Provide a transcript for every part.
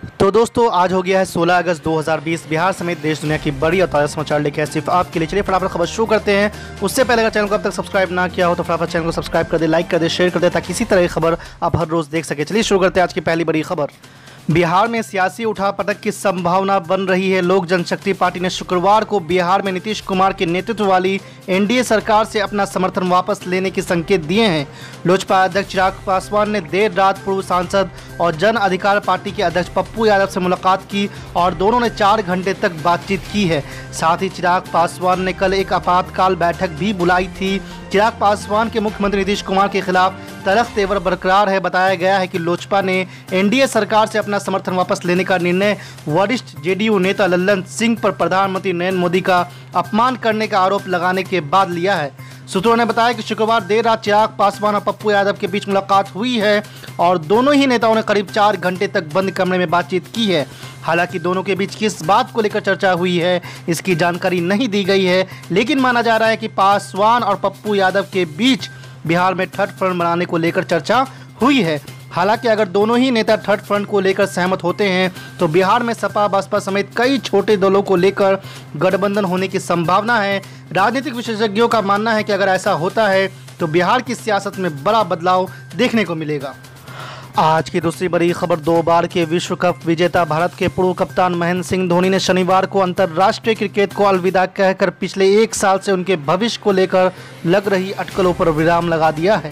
तो दोस्तों आज हो गया है 16 अगस्त 2020। बिहार समेत देश दुनिया की बड़ी और ताज़ा समाचार लेके आए सिर्फ आपके लिए। चलिए फटाफट खबर शुरू करते हैं। उससे पहले अगर चैनल को अब तक सब्सक्राइब ना किया हो तो फटाफट चैनल को सब्सक्राइब कर दे, लाइक कर दे, शेयर कर दे ताकि इसी तरह की खबर आप हर रोज़ देख सके। चलिए शुरू करते हैं आज की पहली बड़ी खबर। बिहार में सियासी उठापटक की संभावना बन रही है। लोक जनशक्ति पार्टी ने शुक्रवार को बिहार में नीतीश कुमार के नेतृत्व वाली एनडीए सरकार से अपना समर्थन वापस लेने के संकेत दिए हैं। लोजपा अध्यक्ष चिराग पासवान ने देर रात पूर्व सांसद और जन अधिकार पार्टी के अध्यक्ष पप्पू यादव से मुलाकात की और दोनों ने 4 घंटे तक बातचीत की है। साथ ही चिराग पासवान ने कल एक आपातकाल बैठक भी बुलाई थी। चिराग पासवान के मुख्यमंत्री नीतीश कुमार के खिलाफ तलख तेवर बरकरार है। बताया गया है कि लोजपा ने एनडीए सरकार से अपना समर्थन वापस लेने का निर्णय वरिष्ठ जेडीयू नेता लल्लन सिंह पर प्रधानमंत्री नरेंद्र मोदी का अपमान करने का आरोप लगाने के बाद लिया है। सूत्रों ने बताया कि शुक्रवार देर रात चिराग पासवान और पप्पू यादव के बीच मुलाकात हुई है और दोनों ही नेताओं ने करीब 4 घंटे तक बंद कमरे में बातचीत की है। हालांकि दोनों के बीच किस बात को लेकर चर्चा हुई है इसकी जानकारी नहीं दी गई है, लेकिन माना जा रहा है कि पासवान और पप्पू यादव के बीच बिहार में थर्ड फ्रंट बनाने को लेकर चर्चा हुई है। हालांकि अगर दोनों ही नेता थर्ड फ्रंट को लेकर सहमत होते हैं तो बिहार में सपा बसपा समेत कई छोटे दलों को लेकर गठबंधन होने की संभावना है। राजनीतिक विशेषज्ञों का मानना है कि अगर ऐसा होता है तो बिहार की सियासत में बड़ा बदलाव देखने को मिलेगा। आज की दूसरी बड़ी खबर। 2 बार के विश्व कप विजेता भारत के पूर्व कप्तान महेंद्र सिंह धोनी ने शनिवार को अंतर्राष्ट्रीय क्रिकेट को अलविदा कहकर पिछले 1 साल से उनके भविष्य को लेकर लग रही अटकलों पर विराम लगा दिया है।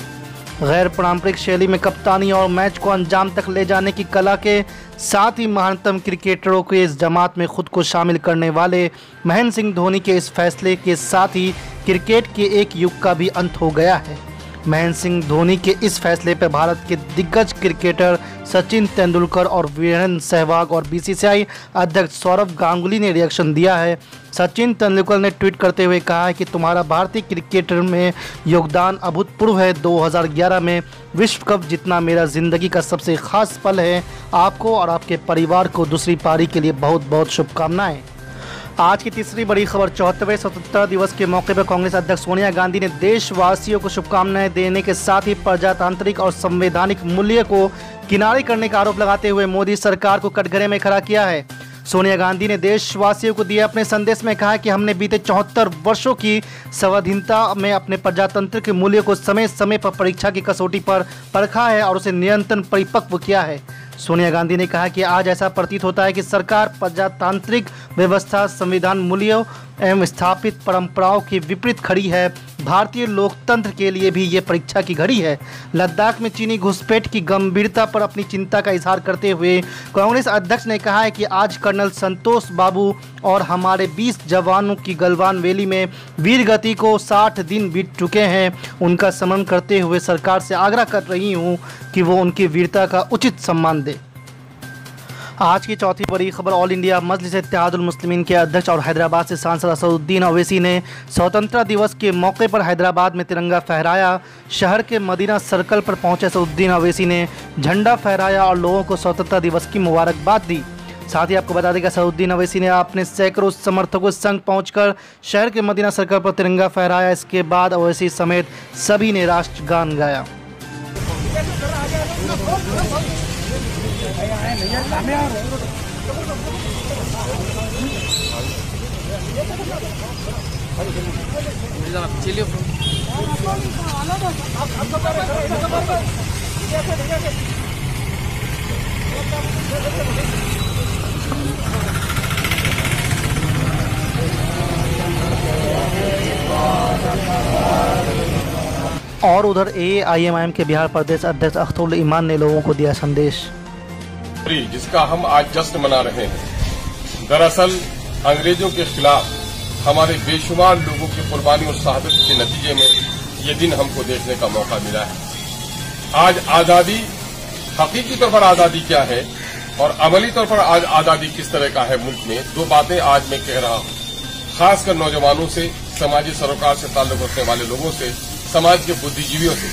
गैर पारंपरिक शैली में कप्तानी और मैच को अंजाम तक ले जाने की कला के साथ ही महानतम क्रिकेटरों के इस जमात में खुद को शामिल करने वाले महेंद्र सिंह धोनी के इस फैसले के साथ ही क्रिकेट के एक युग का भी अंत हो गया है। महेंद्र सिंह धोनी के इस फैसले पर भारत के दिग्गज क्रिकेटर सचिन तेंदुलकर और वीरेंद्र सहवाग और बीसीसीआई अध्यक्ष सौरव गांगुली ने रिएक्शन दिया है। सचिन तेंदुलकर ने ट्वीट करते हुए कहा है कि तुम्हारा भारतीय क्रिकेटर में योगदान अभूतपूर्व है। 2011 में विश्व कप जीतना मेरा ज़िंदगी का सबसे खास पल है। आपको और आपके परिवार को दूसरी पारी के लिए बहुत बहुत शुभकामनाएं। आज की तीसरी बड़ी खबर। 74वें स्वतंत्रता दिवस के मौके पर कांग्रेस अध्यक्ष सोनिया गांधी ने देशवासियों को शुभकामनाएं देने के साथ ही प्रजातांत्रिक और संवैधानिक मूल्य को किनारे करने का आरोप लगाते हुए मोदी सरकार को कटघरे में खड़ा किया है। सोनिया गांधी ने देशवासियों को दिए अपने संदेश में कहा कि हमने बीते 74 वर्षों की संवैधानिकता में अपने प्रजातंत्र के मूल्य को समय समय पर परीक्षा की कसौटी पर परखा है और उसे निरंतर परिपक्व किया है। सोनिया गांधी ने कहा कि आज ऐसा प्रतीत होता है कि सरकार प्रजातांत्रिक व्यवस्था, संविधान मूल्यों एवं स्थापित परंपराओं के विपरीत खड़ी है। भारतीय लोकतंत्र के लिए भी ये परीक्षा की घड़ी है। लद्दाख में चीनी घुसपैठ की गंभीरता पर अपनी चिंता का इजहार करते हुए कांग्रेस अध्यक्ष ने कहा है कि आज कर्नल संतोष बाबू और हमारे 20 जवानों की गलवान वैली में वीर गति को 60 दिन बीत चुके हैं। उनका स्मरण करते हुए सरकार से आग्रह कर रही हूँ कि वो उनकी वीरता का उचित सम्मान दे। आज की चौथी बड़ी खबर। ऑल इंडिया मजलिस इत्तेहादुल मुस्लिमीन के अध्यक्ष और हैदराबाद से सांसद असदुद्दीन ओवैसी ने स्वतंत्रता दिवस के मौके पर हैदराबाद में तिरंगा फहराया। शहर के मदीना सर्कल पर पहुंचे असदुद्दीन ओवैसी ने झंडा फहराया और लोगों को स्वतंत्रता दिवस की मुबारकबाद दी। साथ ही आपको बता दें कि असदुद्दीन ओवैसी ने अपने सैकड़ों समर्थकों संग पहुंचकर शहर के मदीना सर्कल पर तिरंगा फहराया। इसके बाद ओवैसी समेत सभी ने राष्ट्रगान गाया। और उधर AIMIM के बिहार प्रदेश अध्यक्ष अख्तरुल ईमान ने लोगों को दिया संदेश, जिसका हम आज जश्न मना रहे हैं। दरअसल अंग्रेजों के खिलाफ हमारे बेशुमार लोगों की कुर्बानी और शहादत के नतीजे में ये दिन हमको देखने का मौका मिला है। आज आजादी, हकीकी तौर पर आजादी क्या है और अमली तौर पर आज आजादी किस तरह का है मुल्क में, 2 बातें आज मैं कह रहा हूं। खासकर नौजवानों से, समाजी सरोकार से ताल्लुक रखने वाले लोगों से, समाज के बुद्धिजीवियों से।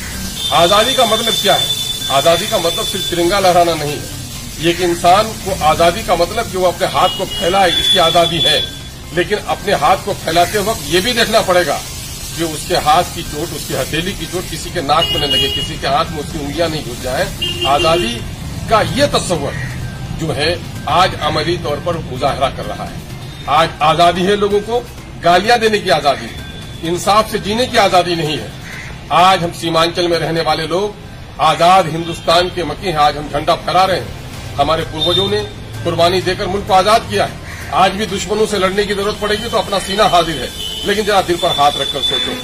आजादी का मतलब क्या है? आजादी का मतलब सिर्फ तिरंगा लहराना नहीं है। एक इंसान को आजादी का मतलब कि वो अपने हाथ को फैलाए, इसकी आजादी है। लेकिन अपने हाथ को फैलाते वक्त ये भी देखना पड़ेगा कि उसके हाथ की चोट, उसकी हथेली की चोट किसी के नाक में न लगे, किसी के हाथ में उसकी उंगलियां नहीं घुस जाए। आजादी का ये तस्वर जो है आज अमली तौर पर मुजाहरा कर रहा है। आज आजादी है लोगों को गालियां देने की आजादी, इंसाफ से जीने की आजादी नहीं है। आज हम सीमांचल में रहने वाले लोग आजाद हिंदुस्तान के मकी हैं। आज हम झंडा फहरा रहे हैं। हमारे पूर्वजों ने कुर्बानी देकर मुल्क को आजाद किया है। आज भी दुश्मनों से लड़ने की जरूरत पड़ेगी तो अपना सीना हाजिर है। लेकिन जरा दिल पर हाथ रखकर सोचो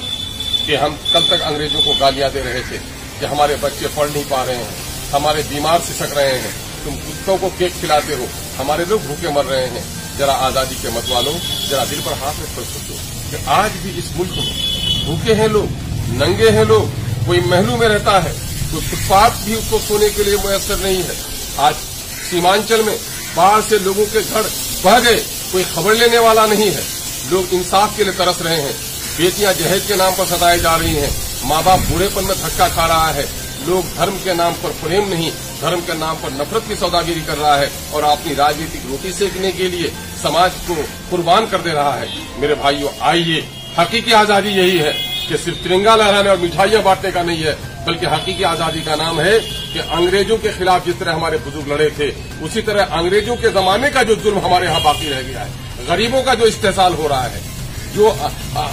कि हम कल तक अंग्रेजों को गालियां दे रहे थे कि हमारे बच्चे पढ़ नहीं पा रहे हैं, हमारे बीमार सिसक रहे हैं, तुम कुत्तों को केक खिलाते हो, हमारे लोग भूखे मर रहे हैं। जरा आजादी के मत वालों, जरा दिल पर हाथ रखकर सोचो कि आज भी इस मुल्क में भूखे हैं लोग, नंगे हैं लोग, कोई महलों में रहता है, कोई फुटपाथ भी उसको सोने के लिए मुयस्सर नहीं है। आज सीमांचल में बाढ़ से लोगों के घर बह गए, कोई खबर लेने वाला नहीं है। लोग इंसाफ के लिए तरस रहे हैं। बेटियां जहेज के नाम पर सताई जा रही हैं, माँ बाप बूढ़ेपन में धक्का खा रहा है। लोग धर्म के नाम पर प्रेम नहीं, धर्म के नाम पर नफरत की सौदागिरी कर रहा है और अपनी राजनीतिक रोटी सेकने के लिए समाज को कुर्बान कर दे रहा है। मेरे भाइयों, आइए, हकीकी आजादी यही है कि सिर्फ तिरंगा लहराने और मिठाइयां बांटने का नहीं है, बल्कि हकीकी आजादी का नाम है कि अंग्रेजों के खिलाफ जिस तरह हमारे बुजुर्ग लड़े थे, उसी तरह अंग्रेजों के जमाने का जो जुल्म हमारे यहाँ बाकी रह गया है, गरीबों का जो इस्तेसाल हो रहा है, जो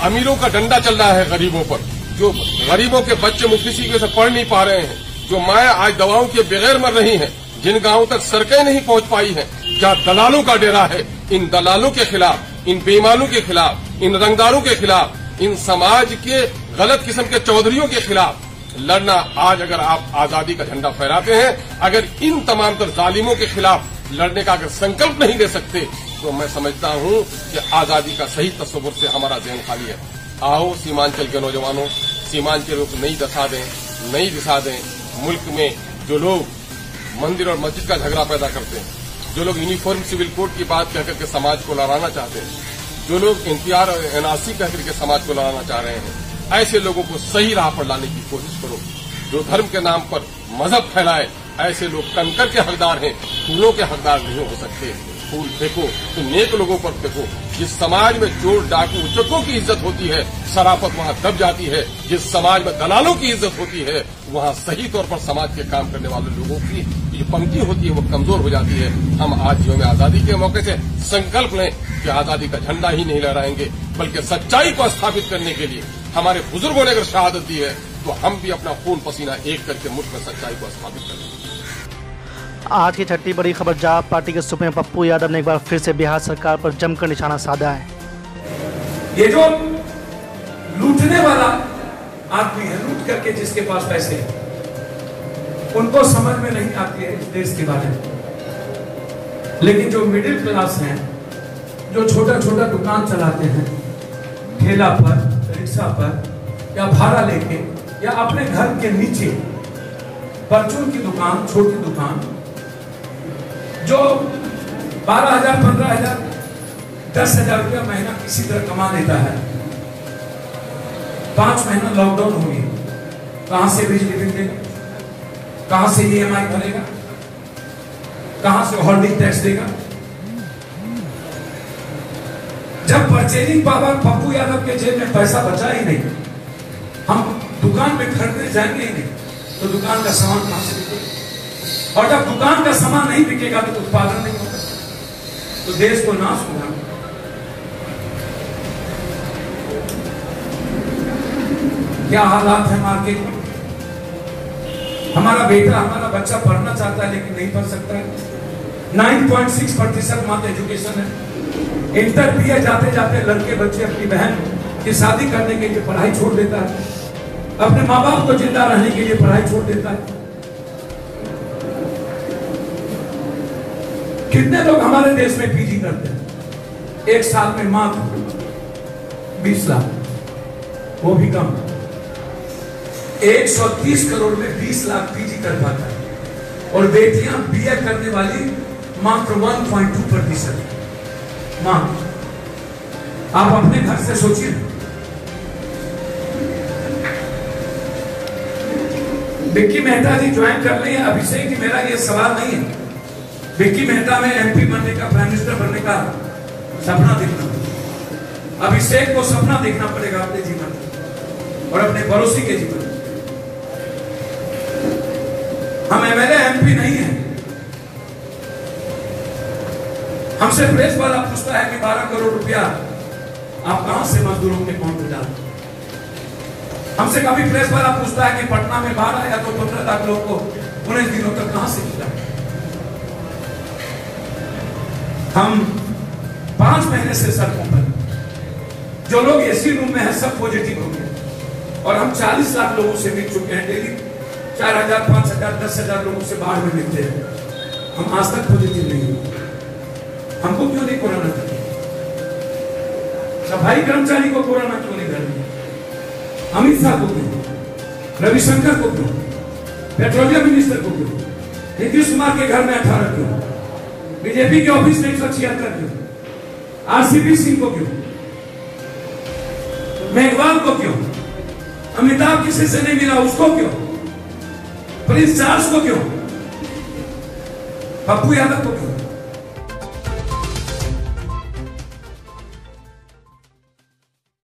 अमीरों का डंडा चल रहा है गरीबों पर, जो गरीबों के बच्चे मुफ्ती से पढ़ नहीं पा रहे हैं, जो माएं आज दवाओं के बगैर मर रही हैं, जिन गांवों तक सड़कें नहीं पहुंच पाई हैं, जहां दलालों का डेरा है, इन दलालों के खिलाफ, इन बेईमानों के खिलाफ, इन रंगदारों के खिलाफ, इन समाज के गलत किस्म के चौधरियों के खिलाफ लड़ना। आज अगर आप आजादी का झंडा फहराते हैं, अगर इन तमाम तर जालिमों के खिलाफ लड़ने का अगर संकल्प नहीं ले सकते, तो मैं समझता हूं कि आजादी का सही तस्वुर से हमारा ज़हन खाली है। आओ सीमांचल के नौजवानों, सीमांचल को नई दिशा दें, नई दिशा दें। मुल्क में जो लोग मंदिर और मस्जिद का झगड़ा पैदा करते हैं, जो लोग यूनिफॉर्म सिविल कोड की बात कहकर के समाज को लड़ाना चाहते हैं, जो लोग एनपीआर और एनआरसी कहकर के समाज को लड़ाना चाह रहे हैं, ऐसे लोगों को सही राह पर लाने की कोशिश करो। जो धर्म के नाम पर मजहब फैलाए, ऐसे लोग कंकर के हकदार हैं, फूलों के हकदार नहीं हो सकते। फूल फेंको तो नेक लोगों पर फेंको। जिस समाज में चोर डाकू उचक्कों की इज्जत होती है, शराफत वहां दब जाती है। जिस समाज में दलालों की इज्जत होती है, वहां सही तौर पर समाज के काम करने वाले लोगों की जो पंक्ति होती है वो कमजोर हो जाती है। हम आज यौम आजादी के मौके से संकल्प लें कि आजादी का झंडा ही नहीं लहराएंगे, बल्कि सच्चाई को स्थापित करने के लिए हमारे बुजुर्गों ने अगर शहादत दी है, तो हम भी अपना खून पसीना एक करके मुल्क में सच्चाई को स्थापित करेंगे। आज की छठी बड़ी खबर, जाप पार्टी के सुप्रीमो पप्पू यादव ने एक बार फिर से बिहार सरकार पर जमकर निशाना साधा है। ये जो लूटने वाला आदमी है, लूट करके जिसके पास पैसे हैं, उनको समझ में नहीं आती है इस देश के बारे में। लेकिन जो मिडिल क्लास हैं, जो छोटा छोटा दुकान चलाते हैं, ठेला पर, रिक्शा पर या भाड़ा लेके या अपने घर के नीचे परचून की दुकान, छोटी दुकान, जो 12,000, 15,000, 10,000 रुपया महीना किसी तरह कमा लेता है। 5 महीना लॉकडाउन हो गया, कहां से बिजली बिल देगा, कहां से ईएमआई भरेगा, कहां से होल्डिंग टैक्स देगा। जब परचेजिंग पावर पप्पू यादव के जेब में पैसा बचा ही नहीं, हम दुकान में खरीदने जाएंगे ही नहीं, तो दुकान का सामान कहां से बिकेगा? और जब दुकान का सामान नहीं बिकेगा तो उत्पादन नहीं होगा, तो देश को नाश होगा। क्या हालात है मार्केट में? हमारा बेटा, हमारा बच्चा पढ़ना चाहता है लेकिन नहीं पढ़ सकता है। 9.6% मात्र एजुकेशन है। इंटर बीए जाते जाते लड़के बच्चे अपनी बहन की शादी करने के लिए पढ़ाई छोड़ देता है, अपने माँ बाप को जिंदा रहने के लिए पढ़ाई छोड़ देता है। कितने लोग हमारे देश में पीजी करते हैं? एक साल में मात्र 20 लाख, वो भी कम। 130 करोड़ में 20 लाख पीजी कर पाता है, और बेटियां बीए करने वाली मात्र 1.2%। मात्र आप अपने घर से सोचिए, विक्की मेहता जी ज्वाइन कर रही है। अभिषेक जी, मेरा ये सवाल नहीं है, विक्की मेहता में एमपी बनने का, प्राइम मिनिस्टर बनने का सपना देखना। अभिषेक को सपना देखना पड़ेगा अपने जीवन में और अपने पड़ोसी के जीवन में। हम एमएलए एमपी नहीं है, हमसे प्रेस वाला पूछता है कि 12 करोड़ रुपया आप कहां से मजदूरों के अकाउंट में डालते? हमसे कभी प्रेस वाला पूछता है कि पटना में बाढ़ आया तो 15 लाख लोगों को 19 दिनों तक कहां से मिला? हम 5 महीने से सड़कों पर, जो लोग एसी रूम में हैं सब पॉजिटिव हो गए और हम 40 लाख लोगों से मिल चुके हैं। डेली 4000, 5000, 10,000 लोगों से बाढ़ में मिलते हैं। हम आज तक पॉजिटिव नहीं हुए। हमको क्यों नहीं कोरोना था? सफाई कर्मचारी को कोरोना क्यों नहीं धर? अमित शाह को क्यों? रविशंकर को क्यों? पेट्रोलियम मिनिस्टर को क्यों? नीतीश कुमार के घर में 18 क्यों? बीजेपी के ऑफिस में 176 क्यों? आरसीपी सिंह को क्यों? मेघवाल को क्यों? अमिताभ किसी से नहीं मिला उसको क्यों? प्रिंस चार्ल्स को क्यों? पप्पू यादव को क्यों?